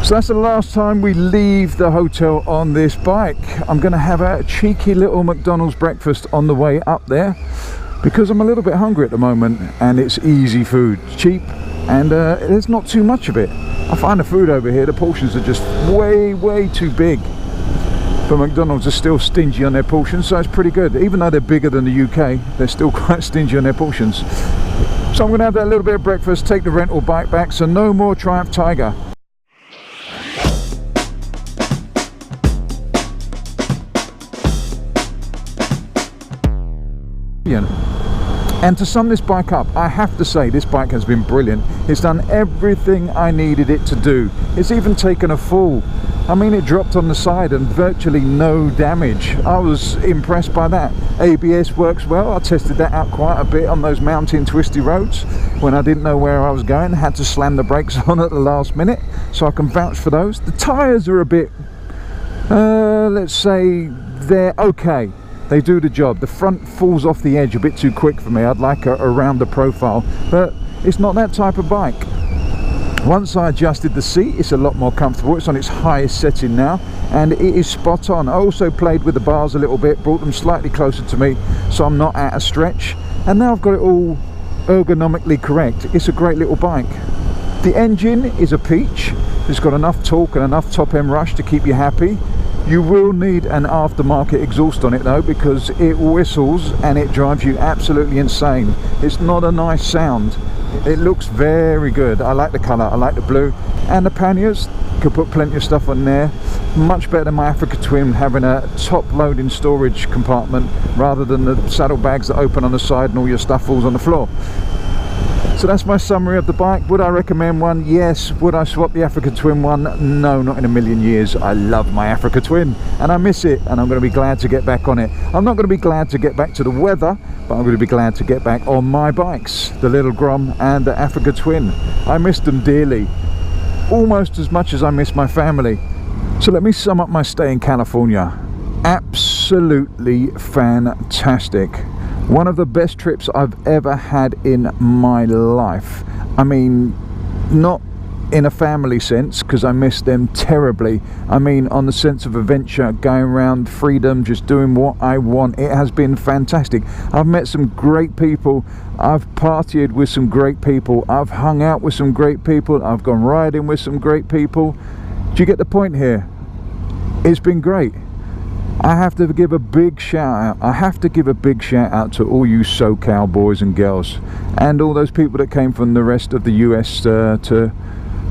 So that's the last time we leave the hotel on this bike. I'm going to have a cheeky little McDonald's breakfast on the way up there because I'm a little bit hungry at the moment, and it's easy food, cheap, and there's not too much of it. I find the food over here, the portions are just way too big. But McDonald's are still stingy on their portions, so it's pretty good. Even though they're bigger than the UK, they're still quite stingy on their portions. So I'm going to have that little bit of breakfast, take the rental bike back, so no more Triumph Tiger. And to sum this bike up, I have to say this bike has been brilliant. It's done everything I needed it to do. It's even taken a fall. I mean, it dropped on the side and virtually no damage. I was impressed by that. ABS works well. I tested that out quite a bit on those mountain twisty roads when I didn't know where I was going. Had to slam the brakes on at the last minute, so I can vouch for those. The tyres are a bit, let's say they're okay. They do the job. The front falls off the edge a bit too quick for me. I'd like a rounder profile, but it's not that type of bike. Once I adjusted the seat, it's a lot more comfortable. It's on its highest setting now, and it is spot on. I also played with the bars a little bit, brought them slightly closer to me so I'm not at a stretch, and now I've got it all ergonomically correct. It's a great little bike. The engine is a peach. It's got enough torque and enough top end rush to keep you happy. You will need an aftermarket exhaust on it though, because it whistles and it drives you absolutely insane. It's not a nice sound. It looks very good. I like the colour, I like the blue, and the panniers, could put plenty of stuff on there. Much better than my Africa Twin, having a top loading storage compartment rather than the saddlebags that open on the side and all your stuff falls on the floor. So that's my summary of the bike. Would I recommend one? Yes. Would I swap the Africa Twin one? No, not in a million years. I love my Africa Twin and I miss it, and I'm going to be glad to get back on it. I'm not going to be glad to get back to the weather, but I'm going to be glad to get back on my bikes, the Little Grom and the Africa Twin. I miss them dearly, almost as much as I miss my family. So let me sum up my stay in California. Absolutely fantastic. One of the best trips I've ever had in my life. I mean, not in a family sense, because I miss them terribly. I mean on the sense of adventure, going around, freedom, just doing what I want. It has been fantastic. I've met some great people. I've partied with some great people. I've hung out with some great people. I've gone riding with some great people. Do you get the point here? It's been great. I have to give a big shout out. I have to give a big shout out to all you SoCal boys and girls, and all those people that came from the rest of the US to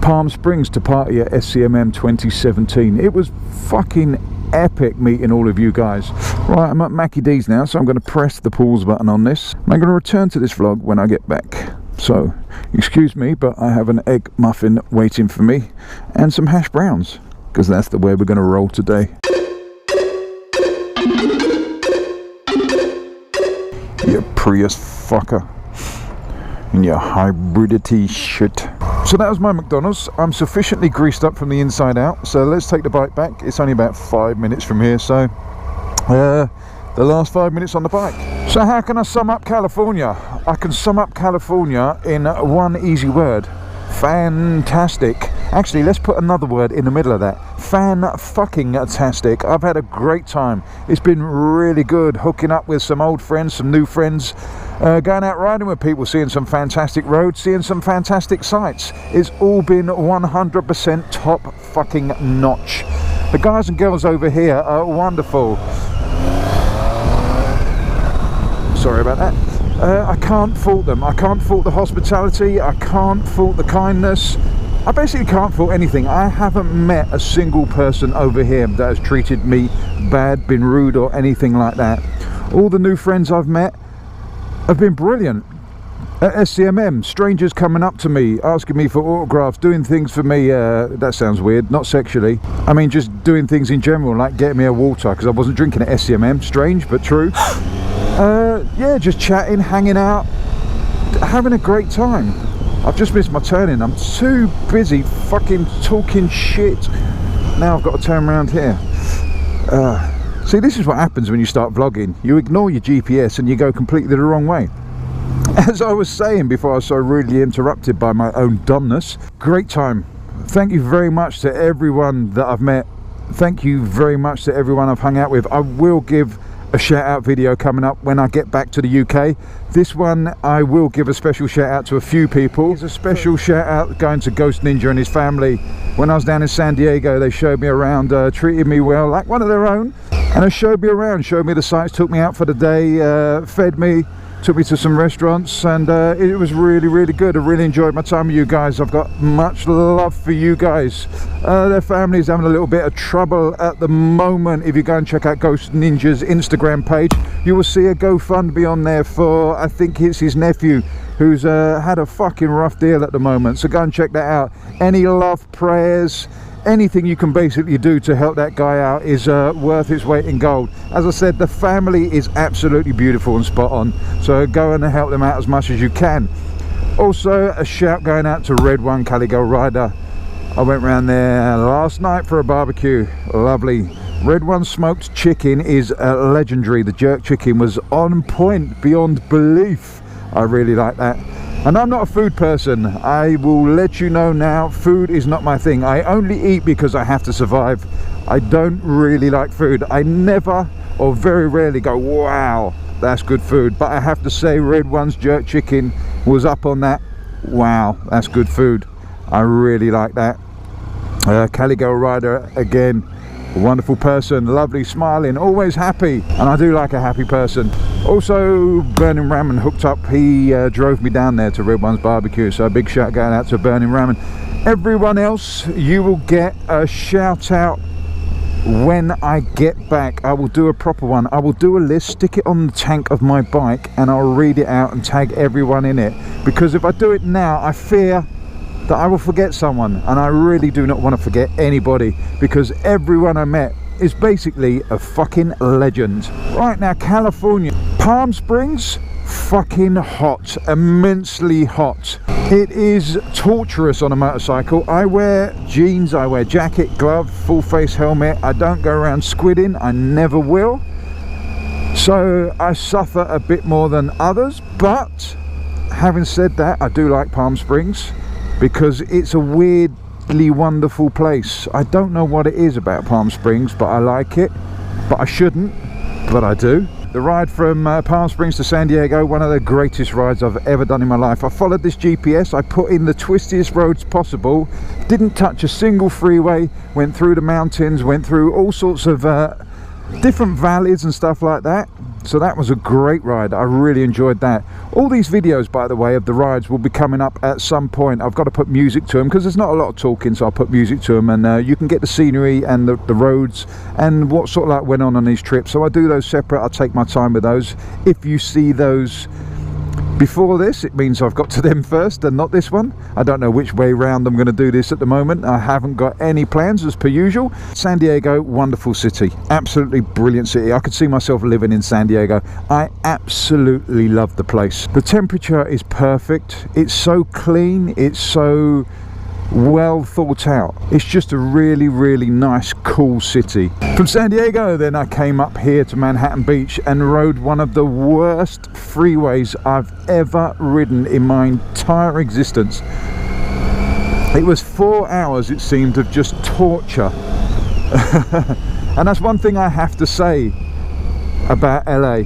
Palm Springs to party at SCMM2017. It was fucking epic meeting all of you guys. Right, I'm at Mackie D's now, so I'm going to press the pause button on this. I'm going to return to this vlog when I get back. So, excuse me, but I have an egg muffin waiting for me and some hash browns, because that's the way we're going to roll today. You Prius fucker and your hybridity shit. So that was my McDonald's. I'm sufficiently greased up from the inside out, so let's take the bike back. It's only about 5 minutes from here, so the last 5 minutes on the bike. So how can I sum up California? I can sum up California in one easy word: fantastic. Actually, let's put another word in the middle of that: fan-fucking-tastic. I've had a great time. It's been really good, hooking up with some old friends, some new friends, going out riding with people, seeing some fantastic roads, seeing some fantastic sights. It's all been 100% top fucking notch. The guys and girls over here are wonderful. Sorry about that. I can't fault them. I can't fault the hospitality. I can't fault the kindness. I basically can't fault anything. I haven't met a single person over here that has treated me bad, been rude or anything like that. All the new friends I've met have been brilliant. At SCMM, strangers coming up to me, asking me for autographs, doing things for me, that sounds weird, not sexually. I mean just doing things in general, like getting me a water, because I wasn't drinking at SCMM. Strange, but true. Yeah, just chatting, hanging out, having a great time. I've just missed my turning. I'm too busy fucking talking shit. Now I've got to turn around here. See, this is what happens when you start vlogging. You ignore your GPS and you go completely the wrong way. As I was saying before I was so rudely interrupted by my own dumbness, great time. thank you very much to everyone that I've met. Thank you very much to everyone I've hung out with. I will give a shout out video coming up when I get back to the UK. This one I will give a special shout out to a few people. There's a special shout out going to Ghost Ninja and his family. When I was down in San Diego, they showed me around, treated me well like one of their own, and they showed me around, showed me the sights, took me out for the day, fed me, took me to some restaurants, and it was really, really good. I really enjoyed my time with you guys. I've got much love for you guys. Their family's having a little bit of trouble at the moment. If you go and check out Ghost Ninja's Instagram page, you will see a GoFundMe on there for, I think it's his nephew, who's had a fucking rough deal at the moment. So go and check that out. Any love, prayers, anything you can basically do to help that guy out is worth its weight in gold. As I said, the family is absolutely beautiful and spot on, so go and help them out as much as you can. Also a shout going out to Red One Caligo Rider. I went round there last night for a barbecue. Lovely. Red One smoked chicken is legendary. The jerk chicken was on point beyond belief. I really like that. And I'm not a food person. I will let you know now, food is not my thing. I only eat because I have to survive. I don't really like food. I never or very rarely go, wow, that's good food. But I have to say, Red One's jerk chicken was up on that. Wow, that's good food. I really like that. Caligo Rider, again, a wonderful person, lovely, smiling, always happy, and I do like a happy person. Also, Burning Ramen hooked up. He drove me down there to Red One's barbecue, so a big shout going out to Burning Ramen. Everyone else, you will get a shout out when I get back. I will do a proper one. I will do a list, stick it on the tank of my bike, and I'll read it out and tag everyone in it, because if I do it now, I fear that I will forget someone, and I really do not want to forget anybody, because everyone I met is basically a fucking legend. Right now, California, Palm Springs, fucking hot, immensely hot. It is torturous on a motorcycle. I wear jeans, I wear jacket, glove, full face helmet. I don't go around squidding, I never will. So I suffer a bit more than others, but having said that, I do like Palm Springs, because it's a weirdly wonderful place. I don't know what it is about Palm Springs, but I like it. But I shouldn't, but I do. The ride from Palm Springs to San Diego, one of the greatest rides I've ever done in my life. I followed this GPS, I put in the twistiest roads possible, didn't touch a single freeway, went through the mountains, went through all sorts of different valleys and stuff like that. So that was a great ride. I really enjoyed that. All these videos, by the way, of the rides will be coming up at some point. I've got to put music to them because there's not a lot of talking, so I'll put music to them, and you can get the scenery and the roads and what sort of like went on these trips. So I do those separate. I'll take my time with those. If you see those before this, it means I've got to them first and not this one. I don't know which way round I'm going to do this at the moment. I haven't got any plans as per usual. San Diego, wonderful city, absolutely brilliant city. I could see myself living in San Diego. I absolutely love the place. The temperature is perfect. It's so clean, it's so well thought out. It's just a really, really nice, cool city. From San Diego, then I came up here to Manhattan Beach and rode one of the worst freeways I've ever ridden in my entire existence. It was 4 hours, it seemed, of just torture. And that's one thing I have to say about LA,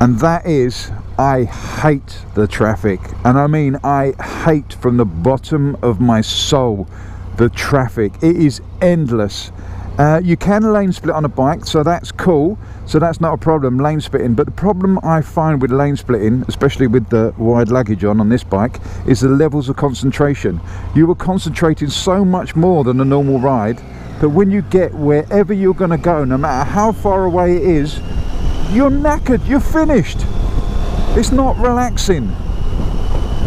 and that is, I hate the traffic, and I mean I hate from the bottom of my soul the traffic. It is endless. You can lane split on a bike, so that's cool, so that's not a problem, lane splitting. But the problem I find with lane splitting, especially with the wide luggage on this bike, is the levels of concentration. You are concentrating so much more than a normal ride that when you get wherever you're going to go, no matter how far away it is, you're knackered, you're finished. It's not relaxing.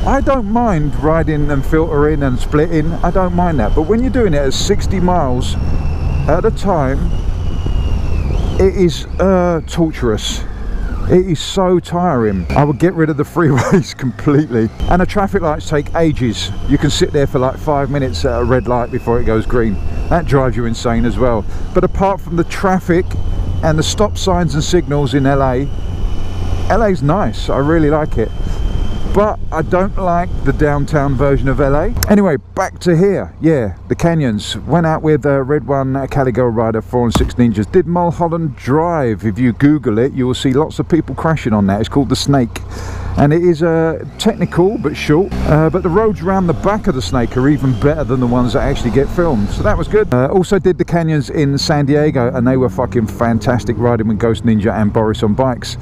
I don't mind riding and filtering and splitting, I don't mind that, but when you're doing it at 60 miles at a time, it is torturous. It is so tiring. I would get rid of the freeways completely. And the traffic lights take ages. You can sit there for like 5 minutes at a red light before it goes green. That drives you insane as well. But apart from the traffic and the stop signs and signals in LA's nice. I really like it. but I don't like the downtown version of LA. Anyway, back to here. Yeah, the canyons. Went out with Red One, Caligo Rider, 4 and 6 Ninjas. Did Mulholland Drive. If you Google it, you will see lots of people crashing on that. It's called the Snake. And it is technical but short, but the roads around the back of the Snake are even better than the ones that actually get filmed, so that was good. Also did the canyons in San Diego, and they were fucking fantastic, riding with Ghost Ninja and Boris on bikes.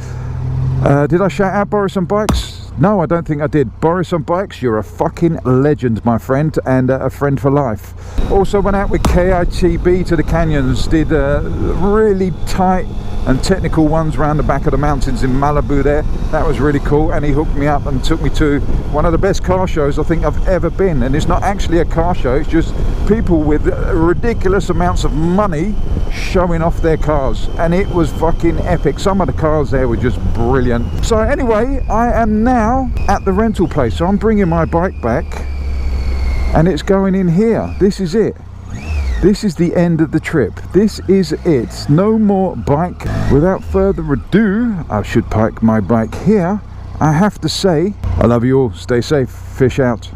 Did I shout out Boris on bikes? No, I don't think I did. Boris on bikes, you're a fucking legend, my friend, and a friend for life. Also went out with KITB to the canyons, did really tight and technical ones around the back of the mountains in Malibu there. That was really cool, and he hooked me up and took me to one of the best car shows I think I've ever been. And it's not actually a car show, it's just people with ridiculous amounts of money showing off their cars, and it was fucking epic. Some of the cars there were just brilliant. So anyway, I am now at the rental place, so I'm bringing my bike back and it's going in here. This is it. This is the end of the trip. This is it. No more bike. Without further ado, I should park my bike here. I have to say, I love you all. Stay safe. Fish out.